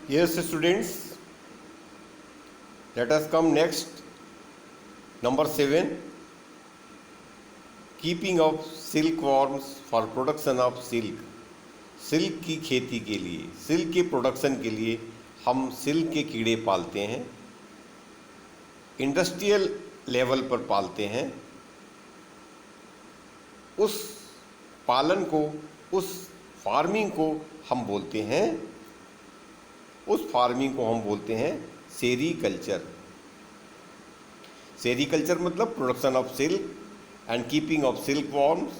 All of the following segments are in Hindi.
Yes, students, let us come next. Number 7, keeping of silkworms for production of silk. Silk की खेती के लिए, सिल्क के प्रोडक्शन के लिए हम सिल्क के कीड़े पालते हैं, इंडस्ट्रियल लेवल पर पालते हैं। उस पालन को, उस फार्मिंग को हम बोलते हैं, उस फार्मिंग को हम बोलते हैं सेरीकल्चर। सेरीकल्चर मतलब production of silk and keeping of silk worms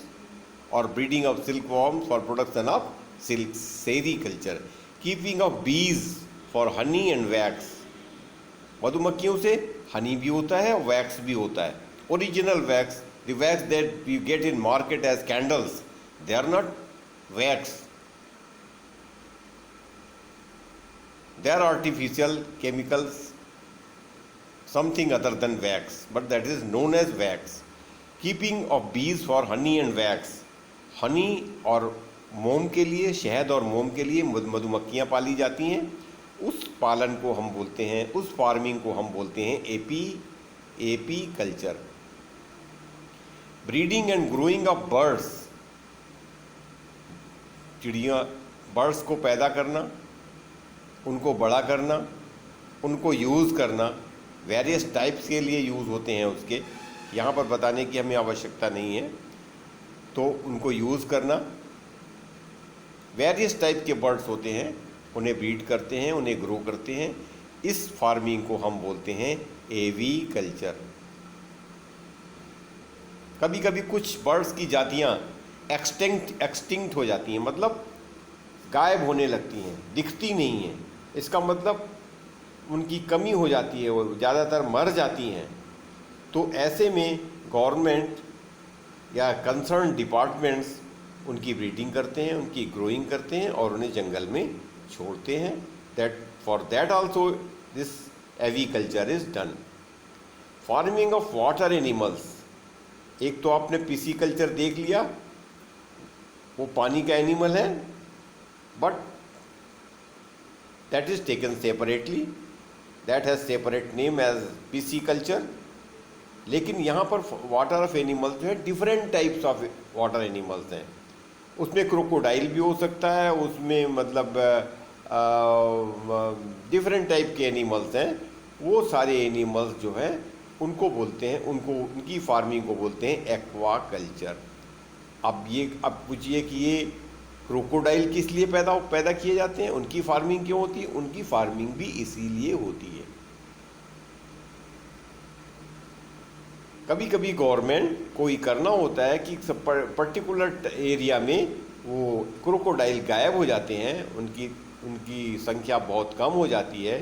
और breeding of silk worms for production of silk. Sericulture. Keeping of bees for honey and wax. मधुमक्खियों से हनी भी होता है और वैक्स भी होता है। Original wax, the wax that you get in market as candles, they are not wax, they are artificial chemicals, something other than wax, but that is known as wax. Keeping of bees for honey and wax. Honey और मोम के लिए, शहद और मोम के लिए मधुमक्खियाँ पाली जाती हैं। उस पालन को हम बोलते हैं, उस फार्मिंग को हम बोलते हैं AP culture. Breeding and growing of birds. चिड़िया, बर्ड्स को पैदा करना, उनको बड़ा करना, उनको यूज़ करना, वेरियस टाइप्स के लिए यूज़ होते हैं उसके, यहाँ पर बताने की हमें आवश्यकता नहीं है। तो उनको यूज़ करना, वेरियस टाइप के बर्ड्स होते हैं, उन्हें ब्रीड करते हैं, उन्हें ग्रो करते हैं। इस फार्मिंग को हम बोलते हैं एवी कल्चर। कभी कभी कुछ बर्ड्स की जातियाँ एक्सटिंक्ट हो जाती हैं, मतलब गायब होने लगती हैं, दिखती नहीं हैं। इसका मतलब उनकी कमी हो जाती है, वो ज़्यादातर मर जाती हैं। तो ऐसे में गवर्नमेंट या कंसर्न डिपार्टमेंट्स उनकी ब्रीडिंग करते हैं, उनकी ग्रोइंग करते हैं और उन्हें जंगल में छोड़ते हैं। That for that also this aviculture is done. Farming of water animals. एक तो आपने पिसिकल्चर देख लिया, वो पानी का एनिमल है, but that is taken separately, that has separate name as pisciculture। लेकिन यहाँ पर वाटर ऑफ एनिमल्स जो है, different types of water animals हैं। उसमें क्रोकोडाइल भी हो सकता है, उसमें मतलब डिफरेंट टाइप के एनिमल्स हैं। वो सारे एनिमल्स जो हैं उनको बोलते हैं, उनकी फार्मिंग को बोलते हैं एक्वाकल्चर। अब पूछिए कि ये क्रोकोडाइल किस लिए पैदा किए जाते हैं, उनकी फार्मिंग क्यों होती है? उनकी फार्मिंग भी इसीलिए होती है। कभी कभी गवर्नमेंट को ही करना होता है कि पर्टिकुलर एरिया में वो क्रोकोडाइल गायब हो जाते हैं, उनकी संख्या बहुत कम हो जाती है,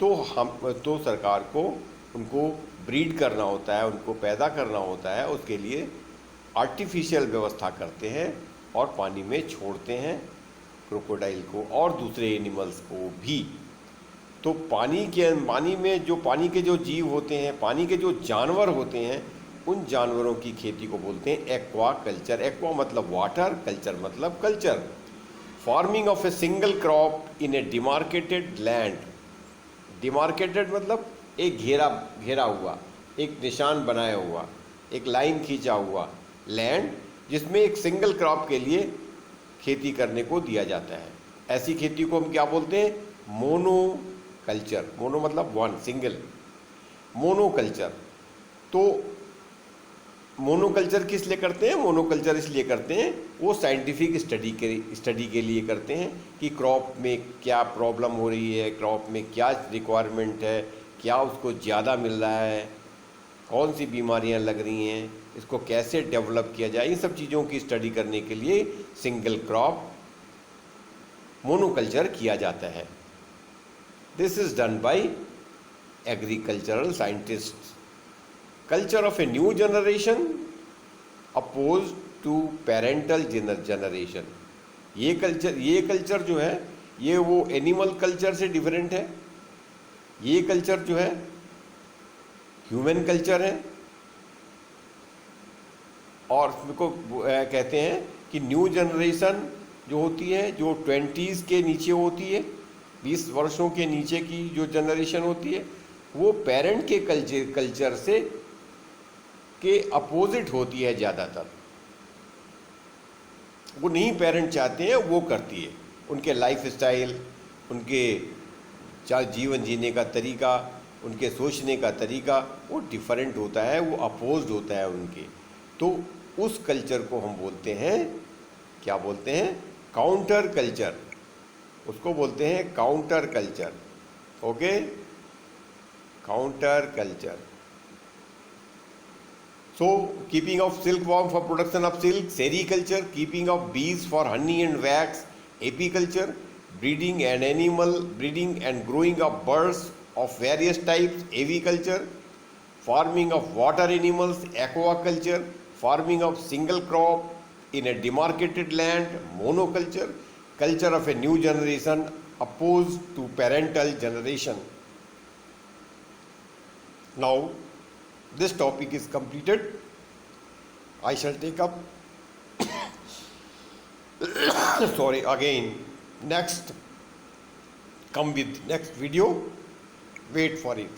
तो सरकार को उनको ब्रीड करना होता है, उनको पैदा करना होता है। उसके लिए आर्टिफिशियल व्यवस्था करते हैं और पानी में छोड़ते हैं क्रोकोडाइल को और दूसरे एनिमल्स को भी। तो पानी में जो पानी के जो जीव होते हैं, पानी के जो जानवर होते हैं, उन जानवरों की खेती को बोलते हैं एक्वा कल्चर। एक्वा मतलब वाटर, कल्चर मतलब culture. Farming of a single crop in A demarcated land. Demarcated मतलब एक घेरा हुआ, एक निशान बनाया हुआ, एक लाइन खींचा हुआ लैंड, जिसमें एक सिंगल क्रॉप के लिए खेती करने को दिया जाता है। ऐसी खेती को हम क्या बोलते हैं? मोनोकल्चर। मोनो मतलब वन, सिंगल। मोनोकल्चर। तो मोनोकल्चर किस लिए करते हैं? मोनोकल्चर इसलिए करते हैं, वो साइंटिफिक स्टडी के लिए करते हैं कि क्रॉप में क्या प्रॉब्लम हो रही है, क्रॉप में क्या रिक्वायरमेंट है, क्या उसको ज़्यादा मिल रहा है, कौन सी बीमारियां लग रही हैं, इसको कैसे डेवलप किया जाए। इन सब चीज़ों की स्टडी करने के लिए सिंगल क्रॉप मोनोकल्चर किया जाता है। This is done by agricultural scientist. Culture of a new generation oppose to parental generation. ये कल्चर जो है, ये वो एनिमल कल्चर से डिफरेंट है। ये कल्चर जो है ह्यूमन कल्चर है, और इसको कहते हैं कि न्यू जनरेशन जो होती है, जो 20s के नीचे होती है, 20 वर्षों के नीचे की जो जनरेशन होती है वो पेरेंट के कल्चर से के अपोजिट होती है ज़्यादातर। वो नहीं पेरेंट चाहते हैं वो करती है। उनके लाइफ स्टाइल, उनके जीवन जीने का तरीका, उनके सोचने का तरीका वो डिफरेंट होता है, वो अपोज्ड होता है उनके। तो उस कल्चर को हम बोलते हैं, क्या बोलते हैं? Counter culture. उसको बोलते हैं counter culture. Okay, counter culture. So, keeping of silkworm for production of silk, sericulture, keeping of bees for honey and wax, apiculture, breeding and growing of birds of various types, aviculture, farming of water animals, aquaculture, farming of single crop in a demarcated land, monoculture, culture of a new generation opposed to parental generation. Now, this topic is completed. I shall take up sorry again next, come with next video. Wait for it.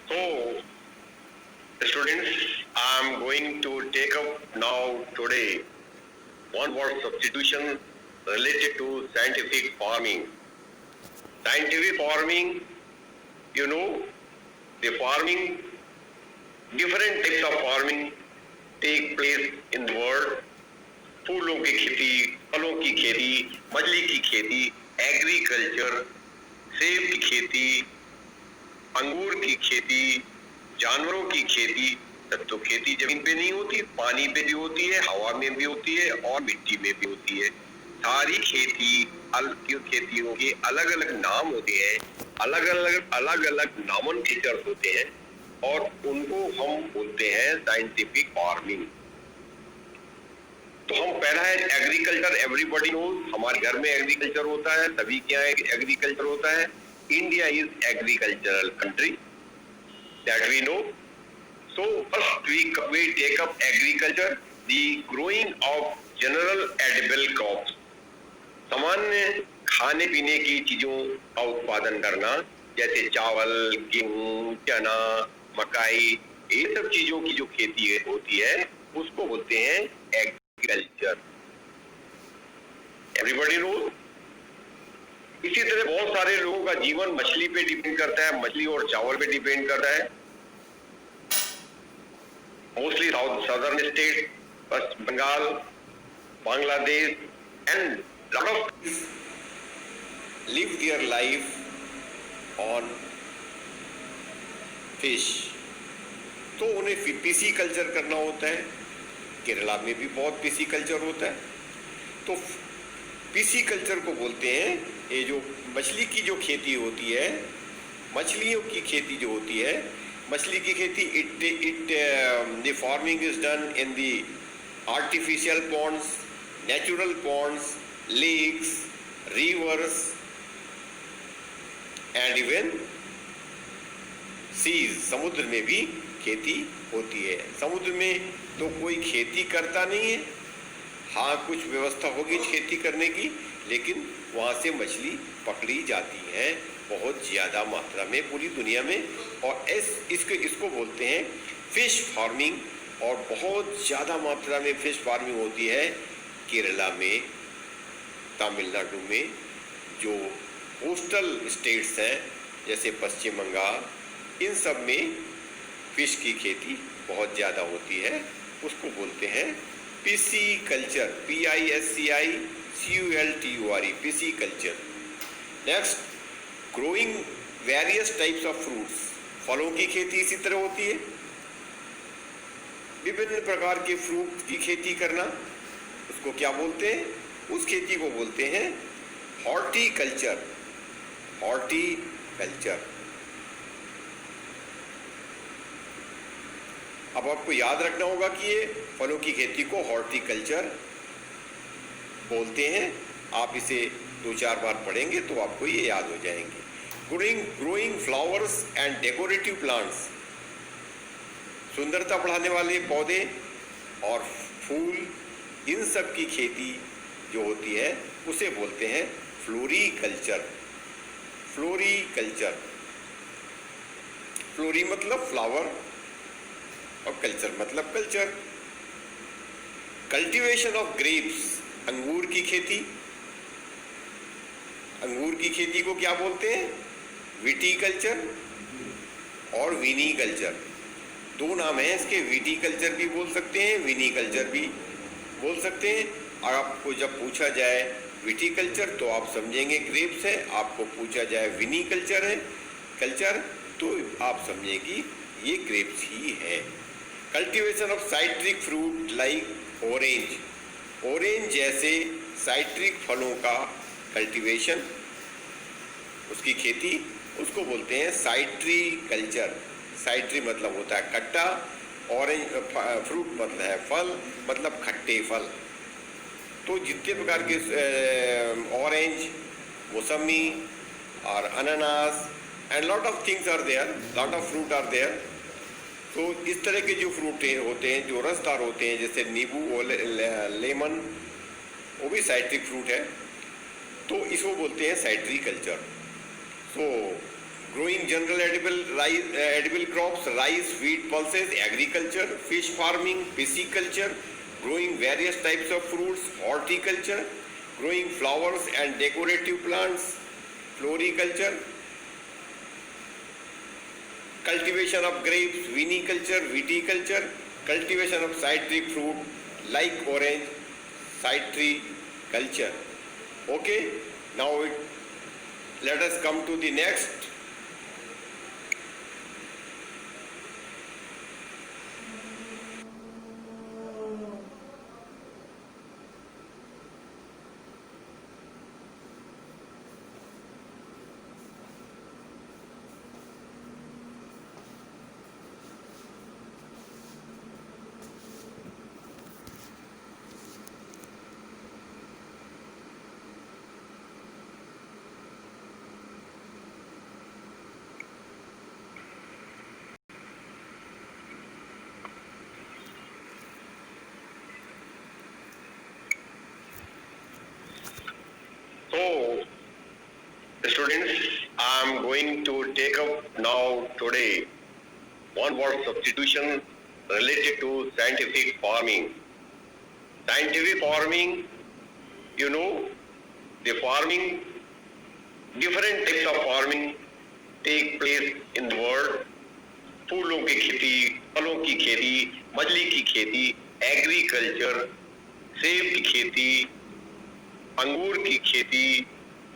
So, students, I am going to take up now today one word substitution related to scientific farming. Scientific farming, you know, the farming, different types of farming take place in the world. फूलों की खेती, फलों की खेती, मछली की खेती, एग्रीकल्चर, सेब की खेती, अंगूर की खेती, जानवरों की खेती। तब तो खेती जमीन पे नहीं होती, पानी पे भी होती है, हवा में भी होती है और मिट्टी में भी होती है। सारी खेतियों के अलग अलग नाम होते हैं, अलग अलग नॉमेनक्लेचर होते हैं और उनको हम बोलते हैं साइंटिफिक फार्मिंग। तो हम पहला है एग्रीकल्चर। एवरीबॉडी नोज, हमारे घर में एग्रीकल्चर होता है, सभी के यहाँ एग्रीकल्चर होता है। India is agricultural country, that we know. So first we take up agriculture, the growing of general edible crops, सामान्य खाने पीने की चीजों का उत्पादन करना, जैसे चावल, गेहूं, चना, मकाई, ये सब चीजों की जो खेती होती है उसको बोलते हैं एग्रीकल्चर। Everybody knows. इसी तरह बहुत सारे लोगों का जीवन मछली पे डिपेंड करता है, मछली और चावल पे डिपेंड करता है। Mostly southern state, west Bengal, Bangladesh and lot of live their life on fish। तो उन्हें पीसी कल्चर करना होता है। केरला में भी बहुत पीसी कल्चर होता है। तो पीसी कल्चर को बोलते हैं ये जो मछली की जो खेती होती है, मछलियों की खेती जो होती है, मछली की खेती the farming is done in the artificial ponds, natural ponds, lakes, rivers and even seas. समुद्र में भी खेती होती है। समुद्र में तो कोई खेती करता नहीं है, हाँ कुछ व्यवस्था होगी खेती करने की, लेकिन वहाँ से मछली पकड़ी जाती है बहुत ज़्यादा मात्रा में पूरी दुनिया में। और इसको बोलते हैं फिश फार्मिंग। और बहुत ज़्यादा मात्रा में फिश फार्मिंग होती है केरला में, तमिलनाडु में, जो कोस्टल स्टेट्स हैं जैसे पश्चिम बंगाल, इन सब में फिश की खेती बहुत ज़्यादा होती है, उसको बोलते हैं पिसी कल्चर, PISCICULTURE, पिसी culture. Next, growing various types of fruits, फलों की खेती इसी तरह होती है, विभिन्न प्रकार के फ्रूट की खेती करना, उसको क्या बोलते हैं? उस खेती को बोलते हैं हॉर्टिकल्चर, हॉर्टिकल्चर। अब आपको याद रखना होगा कि ये फलों की खेती को हॉर्टिकल्चर बोलते हैं, आप इसे 2-4 बार पढ़ेंगे तो आपको ये याद हो जाएंगे। Growing flowers and decorative plants, सुंदरता बढ़ाने वाले पौधे और फूल, इन सब की खेती जो होती है उसे बोलते हैं फ्लोरिकल्चर, फ्लोरिकल्चर। फ्लोरी मतलब फ्लावर और कल्चर मतलब कल्चर। कल्टीवेशन ऑफ ग्रेप्स, अंगूर की खेती, अंगूर की खेती को क्या बोलते हैं? विटीकल्चर और विनीकल्चर, दो नाम है इसके, विटीकल्चर भी बोल सकते हैं, विनीकल्चर भी बोल सकते हैं। और आपको जब पूछा जाए विटीकल्चर तो आप समझेंगे ग्रेप्स है, आपको पूछा जाए विनीकल्चर है कल्चर तो आप समझेंगे ये ग्रेप्स ही है। Cultivation of citric fruit like orange, orange जैसे साइट्रिक फलों का कल्टीवेशन, उसकी खेती, उसको बोलते हैं साइट्री कल्चर। साइट्री मतलब होता है खट्टा, ऑरेंज फ्रूट मतलब है फल, मतलब खट्टे फल। तो जितने प्रकार के ऑरेंज, मौसमी और अनानास and lot of things are there, lot of fruit are there. तो इस तरह के जो फ्रूट होते हैं जो रसदार होते हैं, जैसे नींबू और लेमन, वो भी साइट्रिक फ्रूट है, तो इसको बोलते हैं citriculture. So growing general edible crops, rice, wheat, pulses, agriculture, fish farming, pisciculture, growing various types of fruits, horticulture, growing flowers and decorative plants, floriculture, cultivation of grapes, viniculture, viticulture, cultivation of citric fruit like orange, citriculture. Okay, now let us come to the next. So, students, I am going to take up now today one word substitution related to scientific farming. Scientific farming, you know, the farming, different types of farming take place in the world. फूलों की खेती, फलों की खेती, मछली की खेती, एग्रीकल्चर, सेब की खेती, अंगूर की खेती,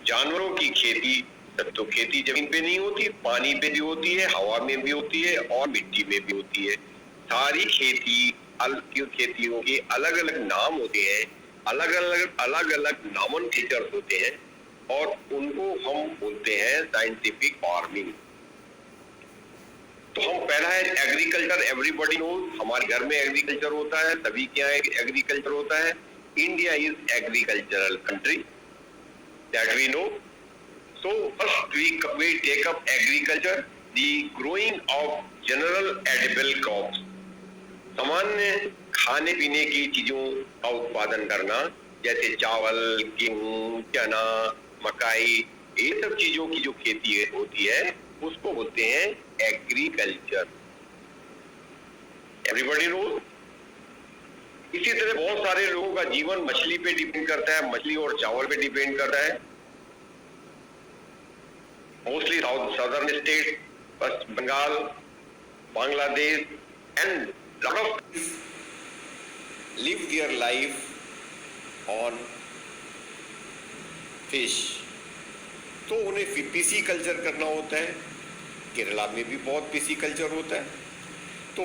जानवरों की खेती। सब तो खेती जमीन पे नहीं होती, पानी पे भी होती है, हवा में भी होती है और मिट्टी में भी होती है। सारी खेतियों के अलग अलग नाम होते हैं, अलग अलग नॉमेनक्लेचर होते हैं और उनको हम बोलते हैं साइंटिफिक फार्मिंग। तो हम पहला है एग्रीकल्चर, एवरीबॉडी नोज, हमारे घर में एग्रीकल्चर होता है, सभी के यहाँ एग्रीकल्चर होता है। India is agricultural country that we know. So first we take up agriculture, the growing of general edible crops. सामान्य खाने पीने की चीजों का उत्पादन करना, जैसे चावल, गेहूं, चना, मकाई, ये सब चीजों की जो खेती होती है उसको बोलते हैं एग्रीकल्चर। Everybody knows. इसी तरह बहुत सारे लोगों का जीवन मछली पे डिपेंड करता है, मछली और चावल पे डिपेंड करता है। mostly southern states, West Bengal, Bangladesh, and lot of live their life on fish. तो उन्हें पीसी कल्चर करना होता है। केरला में भी बहुत पीसी कल्चर होता है। तो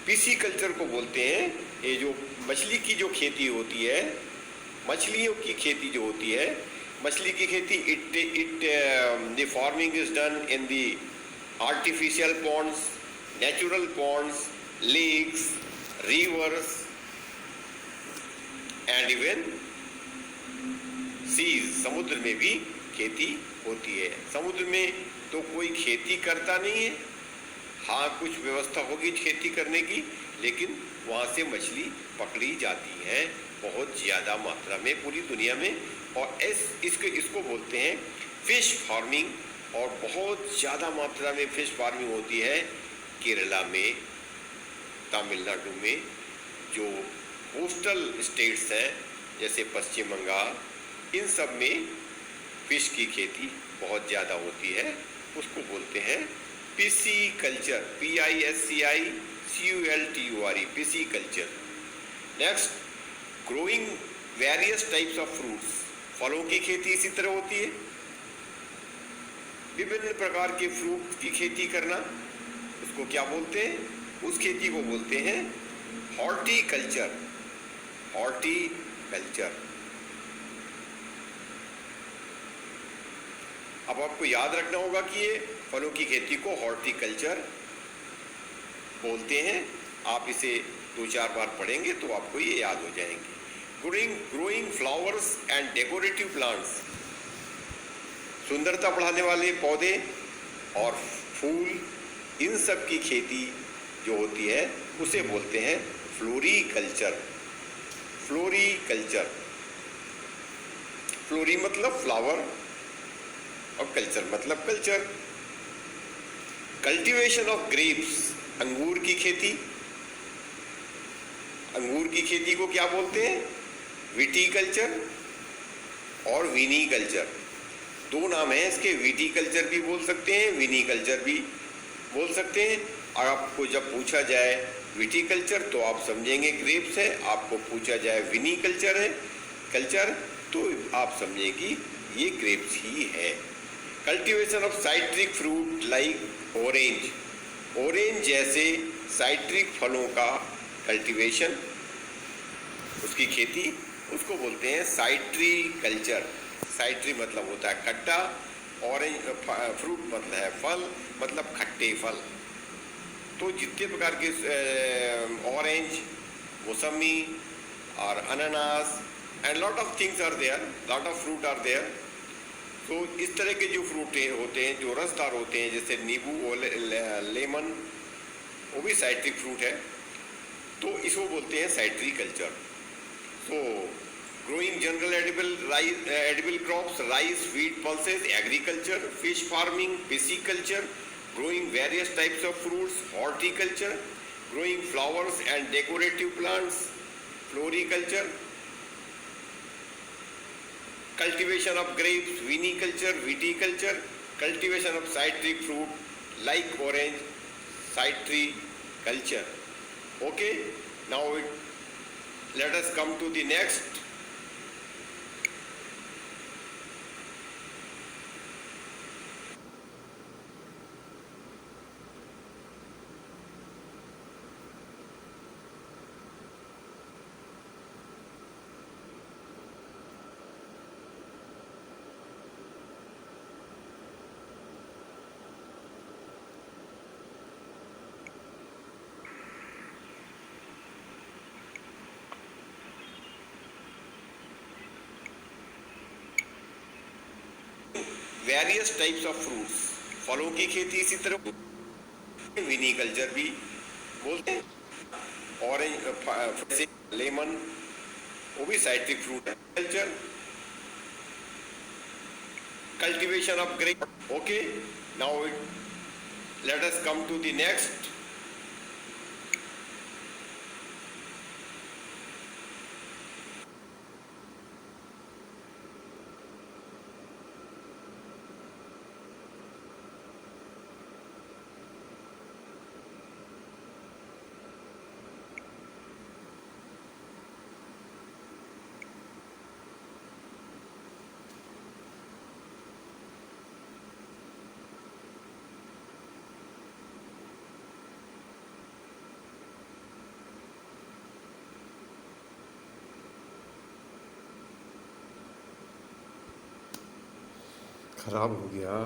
पीसी कल्चर को बोलते हैं, ये जो मछली की जो खेती होती है, मछलियों की खेती जो होती है, मछली की खेती the farming is done in the artificial ponds, natural ponds, lakes, rivers and even seas, समुद्र में भी खेती होती है। समुद्र में तो कोई खेती करता नहीं है, हाँ कुछ व्यवस्था होगी खेती करने की, लेकिन वहाँ से मछली पकड़ी जाती है बहुत ज़्यादा मात्रा में पूरी दुनिया में। और इसको बोलते हैं फिश फार्मिंग, और बहुत ज़्यादा मात्रा में फिश फार्मिंग होती है केरला में, तमिलनाडु में। जो कोस्टल स्टेट्स हैं जैसे पश्चिम बंगाल, इन सब में फिश की खेती बहुत ज़्यादा होती है, उसको बोलते हैं PC culture, PISCICULTURE, PC culture. Next, growing various types of fruits, फलों की खेती इसी तरह होती है। विभिन्न प्रकार के फ्रूट की खेती करना, उसको क्या बोलते हैं? उस खेती को बोलते हैं हॉर्टिकल्चर। हॉर्टिकल्चर। अब आपको याद रखना होगा कि ये फलों की खेती को हॉर्टिकल्चर बोलते हैं। आप इसे 2-4 बार पढ़ेंगे तो आपको ये याद हो जाएंगे। Growing flowers and decorative plants, सुंदरता बढ़ाने वाले पौधे और फूल, इन सब की खेती जो होती है उसे बोलते हैं फ्लोरिकल्चर। फ्लोरिकल्चर, फ्लोरी मतलब फ्लावर और कल्चर मतलब कल्चर। कल्टीवेशन ऑफ ग्रेप्स, अंगूर की खेती। अंगूर की खेती को क्या बोलते हैं? विटीकल्चर और विनीकल्चर, दो नाम है इसके। विटीकल्चर भी बोल सकते हैं, विनीकल्चर भी बोल सकते हैं। और आपको जब पूछा जाए विटीकल्चर तो आप समझेंगे ग्रेप्स है, आपको पूछा जाए विनीकल्चर है कल्चर तो आप समझेंगे ये ग्रेप्स ही है। Cultivation of citric fruit like orange, orange जैसे साइट्रिक फलों का कल्टीवेशन, उसकी खेती, उसको बोलते हैं साइट्री कल्चर। साइट्री मतलब होता है खट्टा, ऑरेंज फ्रूट मतलब है फल, मतलब खट्टे फल। तो जितने प्रकार के ऑरेंज, मौसमी और अनानास and lot of things are there, lot of fruit are there. तो इस तरह के जो फ्रूट होते हैं जो रसदार होते हैं, जैसे नींबू और लेमन, वो भी साइट्रिक फ्रूट है, तो इसको बोलते हैं citriculture. So growing general edible crops, rice, wheat, pulses, agriculture, fish farming, pisciculture, growing various types of fruits, horticulture, growing flowers and decorative plants, floriculture, cultivation of grapes, viniculture, viticulture, cultivation of citric fruit like orange, citriculture. Okay, now let us come to the next. Various types of fruits, फलों की खेती इसी तरह विनीकल्चर भी बोलते हैं। ऑरेंज, लेमन, वो भी साइट्रिक फ्रूट है। Culture, cultivation of grape. Okay, now let us come to the next. खराब हो गया।